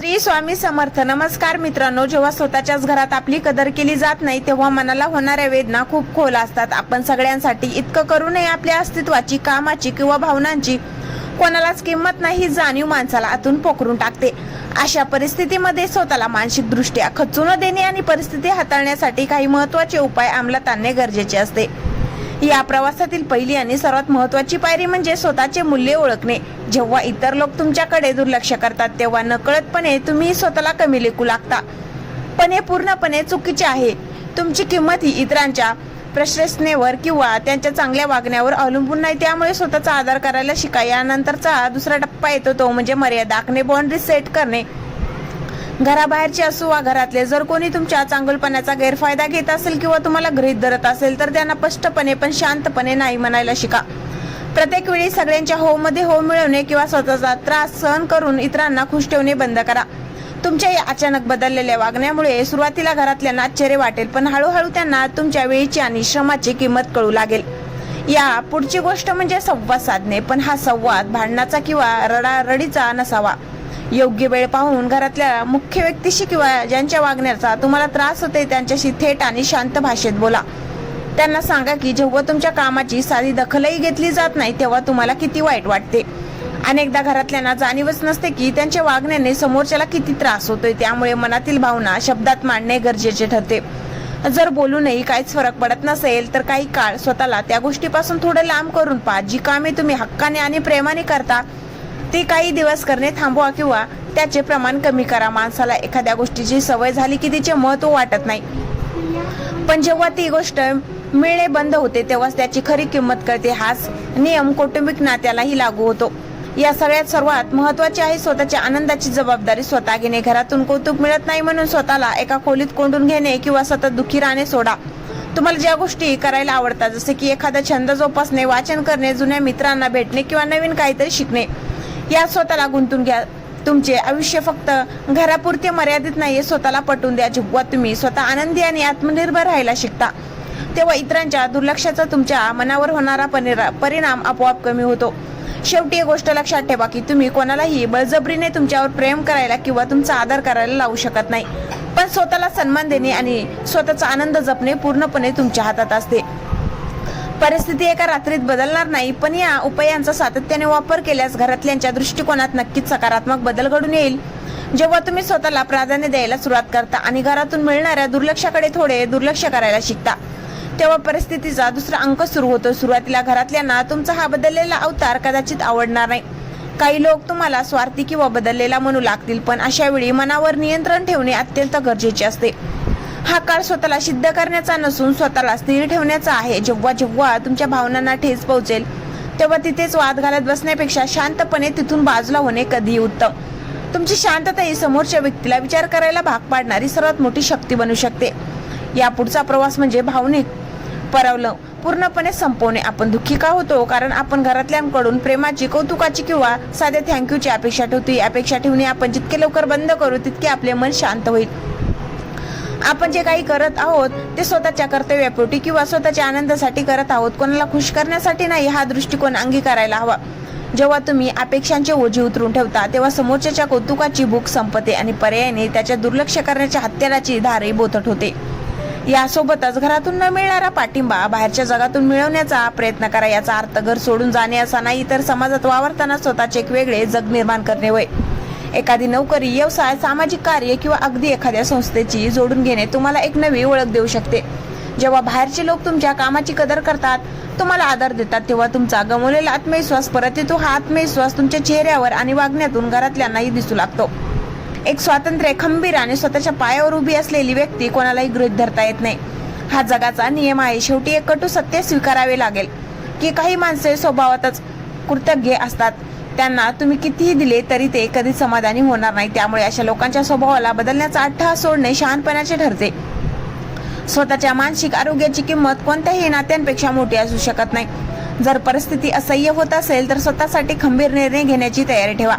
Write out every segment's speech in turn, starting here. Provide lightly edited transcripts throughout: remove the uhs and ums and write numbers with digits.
श्री स्वामी समर्थ. नमस्कार मित्रांनो, जेव्हा स्वतःच्याच घरात आपली कदर केली जात नाही तेव्हा मनाला होणाऱ्या वेदना खूप खोल असतात. आपण सगळ्यांसाठी इतकं करूनही आपल्या अस्तित्वाची, कामाची किंवा भावनांची कोणालाच किंमत नाही, जाणीव माणसाला आतून पोखरून टाकते. अशा परिस्थितीमध्ये स्वतःला मानसिक दृष्ट्या खचू न देणे आणि परिस्थिती हाताळण्यासाठी काही महत्त्वाचे उपाय अंमलात आणणे गरजेचे असते. या प्रवासातील पहिली आणि सर्वात महत्त्वाची पायरी म्हणजे स्वतःचे मूल्य ओळखणे. जेव्हा इतर लोक तुमच्याकडे दुर्लक्ष करतात तेव्हा नकळतपणे तुम्ही स्वतःला कमी लेखू लागता, पण हे पूर्णपणे चुकीचे आहे. तुमची किंमत ही इतरांच्या प्रशंसेवर किंवा त्यांच्या चांगल्या वागण्यावर अवलंबून नाही. त्यामुळे स्वतःचा आदर करायला शिका. यानंतरचा दुसरा टप्पा येतो तो म्हणजे मर्यादा आखणे, बाउंड्री सेट करणे. घराबाहेरचे असो वा घरातले, जर कोणी तुमच्या चांगुलपणाचा गैरफायदा घेत असेल किंवा तुम्हाला गृहीत धरत असेल तर त्यांना स्पष्टपणे पण शांतपणे नाही म्हणायला शिका. प्रत्येक वेळी सगळ्यांच्या हो मध्ये हो मिळवणे किंवा स्वतःचा त्रास सहन करून इतरांना खुश ठेवणे बंद करा. तुमच्या या अचानक बदललेल्या वागण्यामुळे सुरुवातीला घरातल्यांना आश्चर्य वाटेल, पण हळूहळू त्यांना तुमच्या वेळेची आणि श्रमाची किंमत कळू लागेल. या पुढची गोष्ट म्हणजे संवाद साधणे, पण हा संवाद भांडणाचा किंवा रडारडीचा नसावा. योग्य वेळ पाहून घरातल्या मुख्य व्यक्तीशी किंवा ज्यांच्या वागण्याचा तुम्हाला त्रास होते त्यांच्याशी थेट आणि शांत भाषेत बोला. त्यांना सांगा की जेव्हा तुमच्या कामाची साधी दखलही घेतली जात नाही तेव्हा तुम्हाला किती वाईट वाटते. अनेकदा घरातल्यांना जाणीवच नसते की त्यांच्या वागण्याने समोरच्याला किती त्रास होतोय. त्यामुळे मनातील भावना शब्दात मांडणे गरजेचे ठरते. जर बोलूनही काहीच फरक पडत नसेल तर काही काळ स्वतःला त्या गोष्टीपासून थोडं लांब करून पहा. जी कामे तुम्ही हक्काने आणि प्रेमाने करता ती काही दिवस करणे थांबवा किंवा त्याचे प्रमाण कमी करा. माणसाला एखाद्या गोष्टीची सवय झाली की तिचे महत्त्व वाटत नाही, पण जेव्हा ती गोष्ट मिळणे बंद होते तेव्हाच त्याची खरी किंमत कळते. हाच नियम कौटुंबिक नात्यालाही लागू होतो. या सगळ्यात सर्वात महत्त्वाचे आहे स्वतःच्या आनंदाची जबाबदारी स्वतः घेणे. घरातून कौतुक मिळत नाही म्हणून स्वतःला एका खोलीत कोंडून घेणे किंवा सतत दुःखी राहणे सोडा. तुम्हाला ज्या गोष्टी करायला आवडतात, जसे की एखादा छंद जोपासणे, वाचन करणे, जुन्या मित्रांना भेटणे किंवा नवीन काहीतरी शिकणे, यात स्वतःला गुंतून घ्या. तुमचे आयुष्य फक्त घरापुरते मर्यादित नाहीये. स्वतःला पटवून द्या. जेव्हा तुम्ही स्वतः आनंदी आणि आत्मनिर्भर राहायला शिकता तेव्हा इतरांच्या दुर्लक्षाचा तुमच्या मनावर होणारा परिणाम आपोआप कमी होतो. शेवटी एक गोष्ट लक्षात ठेवा की तुम्ही कोणालाही बळजबरीने तुमच्यावर प्रेम करायला किंवा तुमचा आदर करायला लावू शकत नाही, पण स्वतःला सन्मान देणे आणि स्वतःचा आनंद जपणे पूर्णपणे तुमच्या हातात असते. परिस्थिती एका रात्रीत बदलणार नाही, पण या उपायांचा सातत्याने वापर केल्यास घरातल्यांच्या दृष्टिकोनात नक्कीच सकारात्मक बदल घडून येईल. जेव्हा तुम्ही स्वतःला प्राधान्य द्यायला सुरुवात करता आणि घरातून मिळणाऱ्या दुर्लक्षाकडे थोडे दुर्लक्ष करायला शिकता तेव्हा परिस्थितीचा दुसरा अंक सुरू होतो. सुरुवातीला घरातल्यांना तुमचा हा बदललेला अवतार कदाचित आवडणार नाही. काही लोक तुम्हाला स्वार्थी किंवा बदललेला म्हणू लागतील, पण अशा वेळी मनावर नियंत्रण ठेवणे अत्यंत गरजेचे असते. हा काळ स्वतःला सिद्ध करण्याचा नसून स्वतःला स्थिर ठेवण्याचा आहे. जेव्हा जेव्हा तुमच्या भावनांना ठेच पोहोचेल तेव्हा तिथेच वाद घालत बसण्यापेक्षा शांतपणे तिथून बाजूला होणे कधीही उत्तम. तुमची शांतता ही समोरच्या व्यक्तीला विचार करायला भाग पाडणारी सर्वात मोठी शक्ती बनू शकते. या पुढचा प्रवास म्हणजे भावनिक परावलं पूर्णपणे संपवणे. आपण दुःखी का होतो? कारण आपण घरातल्यांकडून प्रेमाची, कौतुकाची किंवा साध्या थँक्यूची अपेक्षा ठेवतो. ही अपेक्षा ठेवणे आपण जितके लवकर बंद करू तितके आपले मन शांत होईल. आपण जे काही करत आहोत ते स्वतःच्या कर्तव्यापोटी किंवा स्वतःच्या आनंदासाठी करत आहोत, कोणाला खुश करण्यासाठी नाही. हा दृष्टिकोन अंगीकारायला हवा. जेव्हा तुम्ही अपेक्षांचे ओझे उतरून ठेवता तेव्हा समोरच्याच्या कौतुकाची भूक संपते आणि पर्यायाने त्याच्या दुर्लक्ष करण्याच्या हत्याराची धारही बोथट होते. यासोबतच घरातून न मिळणारा पाठिंबा बाहेरच्या जगातून मिळवण्याचा प्रयत्न करा. याचा अर्थ घर सोडून जाणे असा नाही, तर समाजात वावरताना स्वतःचे एक वेगळे जग निर्माण करणे होय. एखादी नोकरी, व्यवसाय, सामाजिक कार्य किंवा अगदी एखाद्या संस्थेची जोडून घेणे तुम्हाला एक नवी ओळख देऊ शकते. जेव्हा बाहेरचे लोक तुमच्या कामाची कदर करतात, तुम्हाला आदर देतात, तेव्हा तुमचा गमावलेला आत्मविश्वास परत येतो. हा आत्मविश्वास तुमच्या चेहऱ्यावर आणि वागण्यातून घरातल्यांनाही दिसू लागतो. एक स्वातंत्र्य, खंबीर आणि स्वतःच्या पायावर उभी असलेली व्यक्ती कोणालाही गृहीत धरता येत नाही. हा जगाचा नियम आहे. शेवटी एक कटू सत्य स्वीकारावे लागेल की काही माणसे स्वभावातच कृतज्ञ असतात. त्यांना तुम्ही कितीही दिले तरी ते कधी समाधानी होणार नाही. त्यामुळे अशा लोकांच्या स्वभावाला बदलण्याचा अट्टहास सोडणे शहाणपणाचे ठरते. स्वतःच्या मानसिक आरोग्याची किंमत कोणत्याही नात्यांपेक्षा मोठी असू शकत नाही. जर परिस्थिती असह्य होत असेल तर स्वतःसाठी खंबीर निर्णय घेण्याची तयारी ठेवा.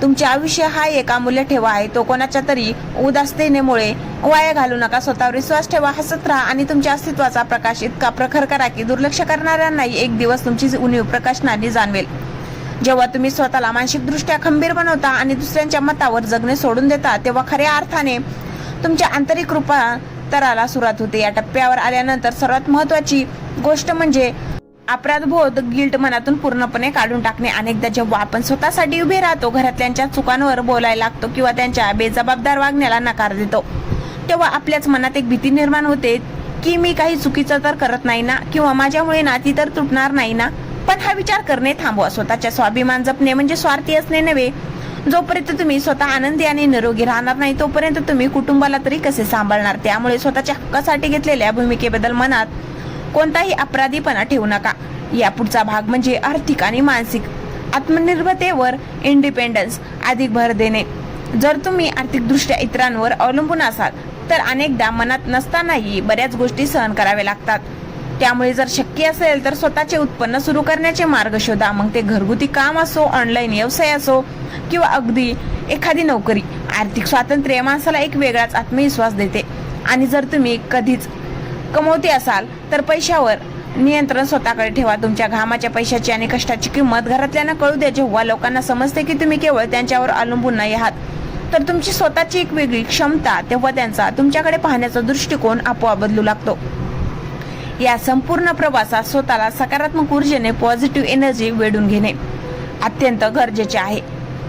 तुमचे आयुष्य हा एक अमूल्य ठेवा आहे. तो कोणाच्या तरी उदासीनतेमुळे वाया घालू नका. स्वतःवर विश्वास ठेवा, हसत राहा आणि तुमच्या अस्तित्वाचा प्रकाश इतका प्रखर करा की दुर्लक्ष करणाऱ्यांनाही एक दिवस तुमची उणीव प्रकाशनाने जाणवेल. जेव्हा तुम्ही स्वतःला मानसिकदृष्ट्या खंबीर बनवता आणि दुसऱ्यांच्या मतावर जगणे सोडून देता, तेव्हा खऱ्या अर्थाने तुमच्या आंतरिक रूपांतराला सुरुवात होते. या टप्प्यावर आल्यानंतर सर्वात महत्त्वाची गोष्ट म्हणजे अपराधबोध, गिल्ट मनातून पूर्णपणे काढून टाकणे. अनेकदा जेव्हा आपण स्वतःसाठी उभे राहतो, घरातल्यांच्या चुकांवर बोलायला लागतो किंवा त्यांच्या बेजबाबदार वागण्याला नकार देतो, तेव्हा आपल्याच मनात एक भीती निर्माण होते की मी काही चुकीचं तर करत नाही ना, किंवा माझ्यामुळे नाती तर तुटणार नाही ना. पण हा विचार करणे थांबवा. स्वतःच्या स्वाभिमान जपणे म्हणजे स्वार्थी असणे नव्हे. जोपर्यंत तुम्ही स्वतः आनंदी आणि निरोगी राहणार नाही, तोपर्यंत तुम्ही कुटुंबाला तरी कसे सांभाळणार. त्यामुळे स्वतःच्या हक्कासाठी घेतलेल्या भूमिकेबद्दल मनात कोणताही अपराधीपणा ठेवू नका. या पुढचा भाग म्हणजे आर्थिक आणि मानसिक आत्मनिर्भरतेवर, इंडिपेंडन्स अधिक भर देणे. जर तुम्ही आर्थिकदृष्ट्या इतरांवर अवलंबून असाल तर अनेकदा मनात नसतानाही बऱ्याच गोष्टी सहन कराव्या लागतात. त्यामुळे जर शक्य असेल तर स्वतःचे उत्पन्न सुरू करण्याचे मार्ग शोधा. मग ते घरगुती काम असो, ऑनलाईन व्यवसाय असो किंवा अगदी एखादी नोकरी. आर्थिक स्वातंत्र्य माणसाला एक वेगळाच आत्मविश्वास देते. आणि जर तुम्ही कधीच कमवते असाल तर पैशावर नियंत्रण स्वतःकडे ठेवा. तुमच्या घामाच्या, पैशाची आणि कष्टाची किंमत घरातल्यांना कळू द्या. जेव्हा लोकांना समजते की तुम्ही केवळ त्यांच्यावर अवलंबून नाही आहात, तर तुमची स्वतःची एक वेगळी क्षमता, तेव्हा त्यांचा तुमच्याकडे पाहण्याचा दृष्टिकोन आपोआप बदलू लागतो. या संपूर्ण प्रवासात स्वतःला सकारात्मक ऊर्जेने, पॉझिटिव्ह एनर्जी वेढून घेणे अत्यंत गरजेचे आहे.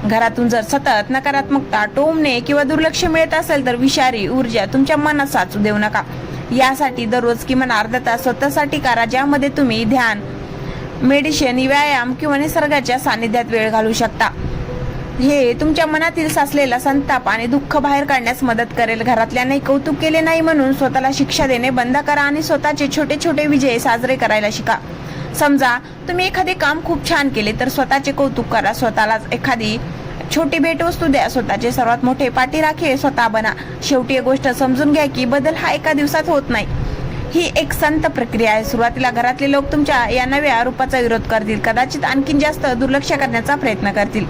घरातून जर सतत नकारात्मकता, टोमणे किंवा दुर्लक्ष मिळत असेल तर विषारी ऊर्जा तुमच्या मनात साचू देऊ नका. यासाठी दररोज किमान अर्धा तास स्वतःसाठी काढा, ज्यामध्ये तुम्ही ध्यान, मेडिटेशन, व्यायाम किंवा निसर्गाच्या सानिध्यात वेळ घालवू शकता. हे तुमच्या मनातील साचलेला संताप आणि दुःख बाहेर काढण्यास मदत करेल. घरातल्यांनी कौतुक केले नाही म्हणून स्वतःला शिक्षा देणे बंद करा आणि स्वतःचे छोटे छोटे विजय साजरे करायला शिका. समजा तुम्ही एखादे काम खूप छान केले तर स्वतःचे कौतुक करा. स्वतःलाच एखादी छोटी भेटवस्तू द्या. स्वतःचे सर्वात मोठे पाठीराखे स्वतः बना. शेवटी एक गोष्ट समजून घ्या की बदल हा एका दिवसात होत नाही. ही एक संत प्रक्रिया आहे. सुरुवातीला घरातले लोक तुमच्या या नव्या रूपाचा विरोध करतील, कदाचित आणखीन जास्त दुर्लक्ष करण्याचा प्रयत्न करतील.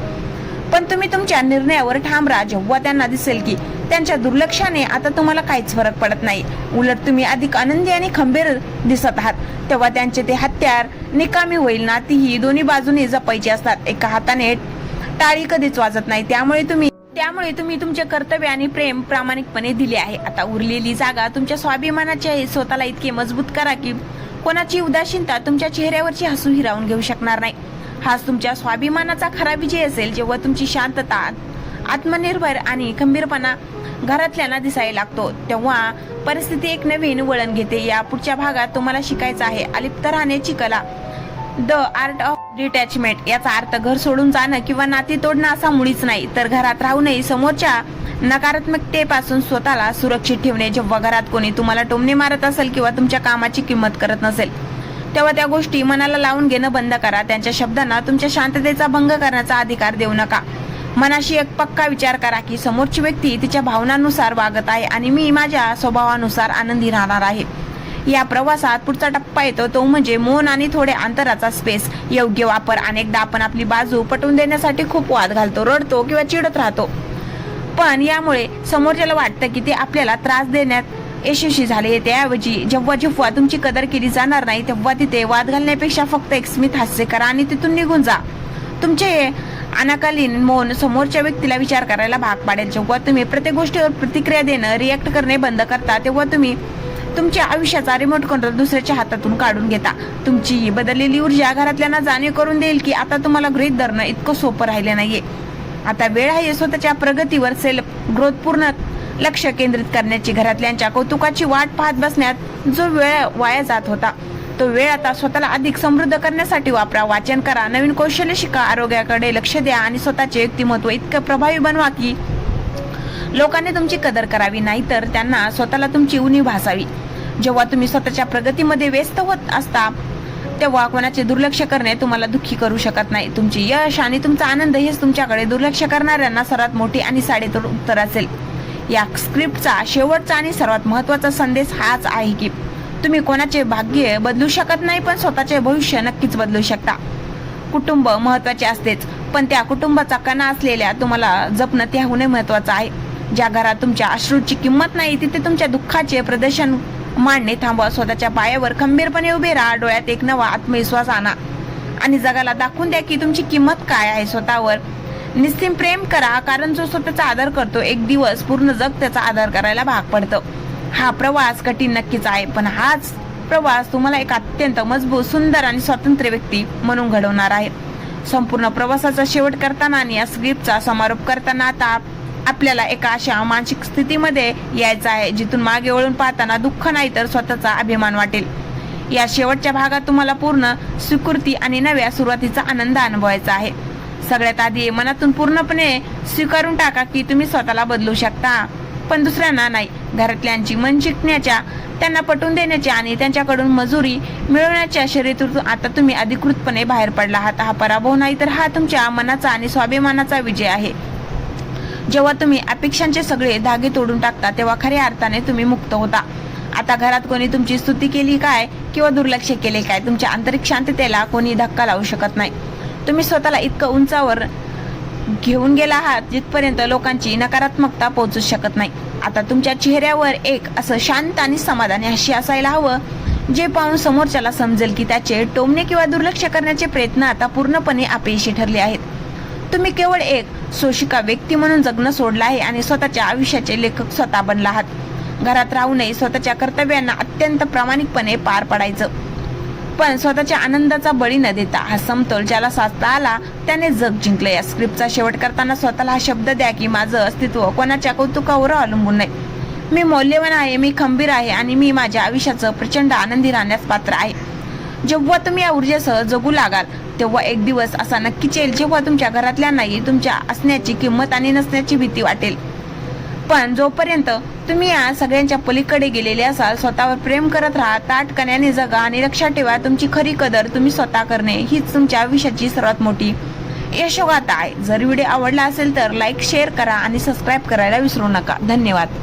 पण तुम्ही तुमच्या निर्णयावर ठाम राहा. जेव्हा त्यांना दिसेल की त्यांच्या दुर्लक्षाने आता तुम्हाला काहीच फरक पडत नाही, उलट तुम्ही अधिक आनंदी आणि खंबीर दिसत आहात, तेव्हा त्यांचे ते हत्यार निकामी होईल ना. तीही दोन्ही बाजूने जपायची असतात. एका हाताने टाळी कधीच वाजत नाही. त्यामुळे तुम्ही तुमचे कर्तव्य आणि प्रेम प्रामाणिकपणे दिले आहे. आता उरलेली जागा तुमच्या स्वाभिमानाची आहे. स्वतःला इतके मजबूत करा की कोणाची उदासीनता तुमच्या चेहऱ्यावरची हसू हिरावून घेऊ शकणार नाही. हाच तुमच्या स्वाभिमानाचा खरा विजय असेल. जेव्हा तुमची शांतता, आत्मनिर्भर आणि खंबीरपणा घरातल्यांना दिसायला लागतो, तेव्हा परिस्थिती एक नवीन वळण घेते. या पुढच्या भागात तुम्हाला शिकायचं आहे अलिप्त राहण्याची कला, द आर्ट ऑफ डिटॅचमेंट. याचा अर्थ घर सोडून जाणं किंवा नाती तोडणं असा मुळीच नाही, तर घरात राहूनही समोरच्या नकारात्मकतेपासून स्वतःला सुरक्षित ठेवणे. जेव्हा घरात कोणी तुम्हाला टोमणे मारत असेल किंवा तुमच्या कामाची किंमत करत नसेल, तेव्हा त्या गोष्टी मनाला लावून घेणं बंद करा. त्यांच्या शब्दांना तुमच्या शांततेचा भंग करण्याचा अधिकार देऊ नका. मनाशी एक पक्का विचार करा की समोरची व्यक्ती तिच्या भावनांनुसार वागत आहे आणि मी माझ्या स्वभावानुसार आनंदी राहणार आहे. या प्रवासात पुढचा टप्पा येतो तो म्हणजे मौन आणि थोडे अंतराचा स्पेस. योग्य वापर. अनेकदा आपण आपली बाजू पटवून देण्यासाठी खूप वाद घालतो, रडतो किंवा चिडत राहतो, पण यामुळे समोरच्याला वाटतं की ते आपल्याला त्रास देण्यात यशस्वी झाले. त्याऐवजी जेव्हा तुमची कदर केली जाणार नाही, तेव्हा तिथे वाद घालण्यापेक्षा फक्त एक स्मित हास्य करा आणि तिथून निघून जा. तुमचे अनाकालीन मौन समोरच्या व्यक्तीला विचार करायला भाग पाडेल. जेव्हा तुम्ही प्रत्येक गोष्टीवर प्रतिक्रिया देणं, रिॲक्ट करणे बंद करता, तेव्हा तुम्ही तुमच्या आयुष्याचा रिमोट कंट्रोल दुसऱ्याच्या हातातून काढून घेता. तुमची बदललेली ऊर्जा घरातल्यांना जाणीव करून देईल की आता तुम्हाला गृहीत धरणं इतकं सोपं राहिले नाहीये. आता वेळ आहे स्वतःच्या प्रगतीवर, सेल्फ ग्रोथ पूर्ण लक्ष केंद्रित करण्याची. घरातल्यांच्या कौतुकाची वाट पाहत बसण्यात जो वेळ वाया जात होता, तो वेळ आता स्वतःला अधिक समृद्ध करण्यासाठी वापरा. वाचन करा, नवीन कौशल्य शिका, आरोग्याकडे लक्ष द्या आणि स्वतःचे व्यक्तिमत्व इतकं प्रभावी बनवा की लोकांनी तुमची कदर करावी, नाहीतर त्यांना स्वतःला तुमची उणीव भासावी. जेव्हा तुम्ही स्वतःच्या प्रगतीमध्ये व्यस्त होत असता, तेव्हा कोणाचे दुर्लक्ष करणे तुम्हाला दुःखी करू शकत नाही. तुमचे यश आणि तुमचा आनंद हेच तुमच्याकडे दुर्लक्ष करणाऱ्यांना सर्वात मोठी आणि साडेतोड उत्तर असेल. या स्क्रिप्टचा शेवटचा आणि सर्वात महत्त्वाचा संदेश हाच आहे की तुम्ही कोणाचे भाग्य बदलू शकत नाही, पण स्वतःचे भविष्य नक्कीच बदलू शकता. कुटुंब महत्त्वाचे असतेच, पण त्या कुटुंबाचा कणा असलेल्या तुम्हाला जपणं त्याहूनही महत्त्वाचं आहे. ज्या घरात तुमच्या अश्रूची किंमत नाही, तिथे तुमच्या दुःखाचे प्रदर्शन मांडणे थांबवा. स्वतःच्या पायावर खंबीरपणे उभे राहा. डोळ्यात एक नवा आत्मविश्वास आणा आणि जगाला दाखवून द्या की तुमची किंमत काय आहे स्वतःवर. निस्सीम प्रेम करा, कारण जो स्वतःचा आदर करतो एक दिवस पूर्ण जग त्याचा आदर करायला भाग पडतं. हा प्रवास कठीण नक्कीच आहे, पण हाच प्रवास तुम्हाला एक अत्यंत मजबूत, सुंदर आणि स्वतंत्र व्यक्ती म्हणून घडवणार आहे. संपूर्ण प्रवासाचा शेवट करताना आणि या स्क्रिप्टचा समारोप करताना आता आपल्याला एका अशा मानसिक स्थितीमध्ये यायचं आहे जिथून मागे वळून पाहताना दुःख नाही तर स्वतःचा अभिमान वाटेल. या शेवटच्या भागात तुम्हाला पूर्ण स्वीकृती आणि नव्या सुरुवातीचा आनंद अनुभवायचा आहे. सगळ्यात आधी मनातून पूर्णपणे स्वीकारून टाका की तुम्ही स्वतःला बदलू शकता, पण दुसऱ्यांना नाही. घरातल्यांची मन जिंकण्याच्या, त्यांना पटवून देण्याच्या आणि त्यांच्याकडून मजुरी मिळवण्याच्या शर्यतीतून आता तुम्ही अधिकृतपणे बाहेर पडला आहात. हा पराभव नाही तर हा तुमच्या मनाचा आणि स्वाभिमानाचा विजय आहे. जेव्हा तुम्ही अपेक्षांचे सगळे धागे तोडून टाकता तेव्हा खऱ्या अर्थाने तुम्ही मुक्त होता. आता घरात कोणी तुमची स्तुती केली काय किंवा दुर्लक्ष केले काय, तुमच्या आंतरिक शांततेला कोणी धक्का लावू शकत नाही. तुम्ही स्वतःला इतकं उंचावर घेऊन गेला आहात जिथपर्यंत लोकांची नकारात्मकता पोहोचू शकत नाही. आता तुमच्या चेहऱ्यावर एक असं शांत आणि समाधानी हास्य असायला हवं, जे पाहून समोरच्याला समजेल की त्याचे टोमणे किंवा दुर्लक्ष करण्याचे प्रयत्न आता पूर्णपणे अपयशी ठरले आहेत. तुम्ही केवळ एक शोषिका व्यक्ती म्हणून जगणं सोडलं आहे आणि स्वतःच्या आयुष्याचे लेखक स्वतः बनला आहात. घरात राहू नये, स्वतःच्या कर्तव्यांना अत्यंत प्रामाणिकपणे पार पाडायचं, पण स्वतःच्या आनंदाचा बळी न देता. हा समतोल ज्याला साधता आला त्याने जग जिंकलं. या स्क्रिप्टचा शेवट करताना स्वतःला हा शब्द द्या की माझं अस्तित्व कोणाच्या कौतुकावर अवलंबून नाही. मी मौल्यवान आहे, मी खंबीर आहे आणि मी माझ्या आयुष्याचं प्रचंड आनंदी राहण्यास पात्र आहे. जेव्हा तुम्ही या ऊर्जेसह जगू लागाल तेव्हा एक दिवस असा नक्कीच येईल जेव्हा तुमच्या घरातल्यांनाही तुमच्या असण्याची किंमत आणि नसण्याची भीती वाटेल. पण जोपर्यंत तुम्ही या सगळ्यांच्या पलीकडे गेलेले असाल, स्वतःवर प्रेम करत राहा, ताठकण्याने जगा आणि लक्षात ठेवा तुमची खरी कदर तुम्ही स्वतः करणे हीच तुमच्या आयुष्याची सर्वात मोठी यशोगाथा आहे. जर व्हिडिओ आवडला असेल तर लाईक, शेअर करा आणि सबस्क्राईब करायला विसरू नका. धन्यवाद.